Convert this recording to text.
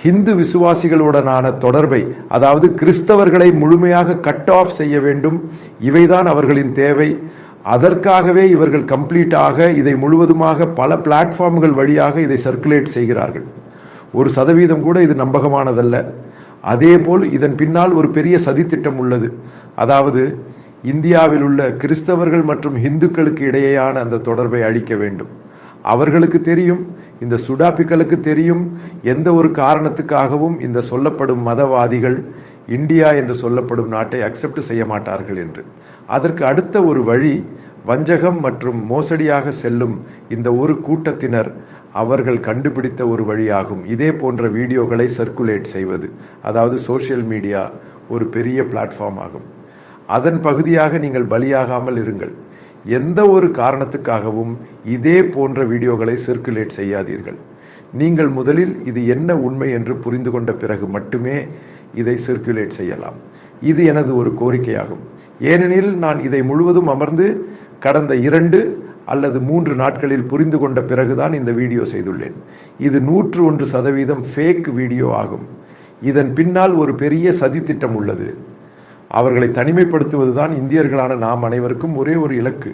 ஹிந்து விசுவாசிகளுடனான தொடர்பை, அதாவது கிறிஸ்தவர்களை முழுமையாக கட் ஆஃப் செய்ய வேண்டும். இவைதான் அவர்களின் தேவை. அதற்காகவே இவர்கள் கம்ப்ளீட்டாக இதை முழுவதுமாக பல பிளாட்ஃபார்ம்கள் வழியாக இதை சர்க்குலேட் செய்கிறார்கள். 1% கூட இது நம்பகமானதல்ல. அதேபோல் இதன் பின்னால் ஒரு பெரிய சதித்திட்டம் உள்ளது. அதாவது இந்தியாவில் உள்ள கிறிஸ்தவர்கள் மற்றும் இந்துக்களுக்கு இடையேயான அந்த தொடர்பை அழிக்க வேண்டும். அவர்களுக்கு தெரியும், இந்த சுடாபிக்களுக்கு தெரியும், எந்த ஒரு காரணத்துக்காகவும் இந்த சொல்லப்படும் மதவாதிகள் இந்தியா என்று சொல்லப்படும் நாட்டை அக்செப்ட் செய்ய மாட்டார்கள் என்று. அதற்கு அடுத்த ஒரு வழி வஞ்சகம் மற்றும் மோசடியாக செல்லும் இந்த ஒரு கூட்டத்தினர் அவர்கள் கண்டுபிடித்த ஒரு வழியாகும். இதே போன்ற வீடியோக்களை சர்க்குலேட் செய்வது, அதாவது சோஷியல் மீடியா ஒரு பெரிய பிளாட்ஃபார்ம் ஆகும். அதன் பகுதியாக நீங்கள் பலியாகாமல் இருங்கள். எந்த ஒரு காரணத்துக்காகவும் இதே போன்ற வீடியோக்களை சர்க்குலேட் செய்யாதீர்கள். நீங்கள் முதலில் இது என்ன உண்மை என்று புரிந்து கொண்ட பிறகு மட்டுமே இதை சர்க்குலேட் செய்யலாம். இது எனது ஒரு கோரிக்கையாகும். ஏனெனில் நான் இதை முழுவதும் அமர்ந்து கடந்த 2 அல்லது 3 நாட்களில் புரிந்து கொண்ட பிறகுதான் இந்த வீடியோ செய்துள்ளேன். இது 101% ஃபேக் வீடியோ ஆகும். இதன் பின்னால் ஒரு பெரிய சதித்திட்டம் உள்ளது. அவர்களை தனிமைப்படுத்துவதுதான் இந்தியர்களான நாம் அனைவருக்கும் ஒரே ஒரு இலக்கு.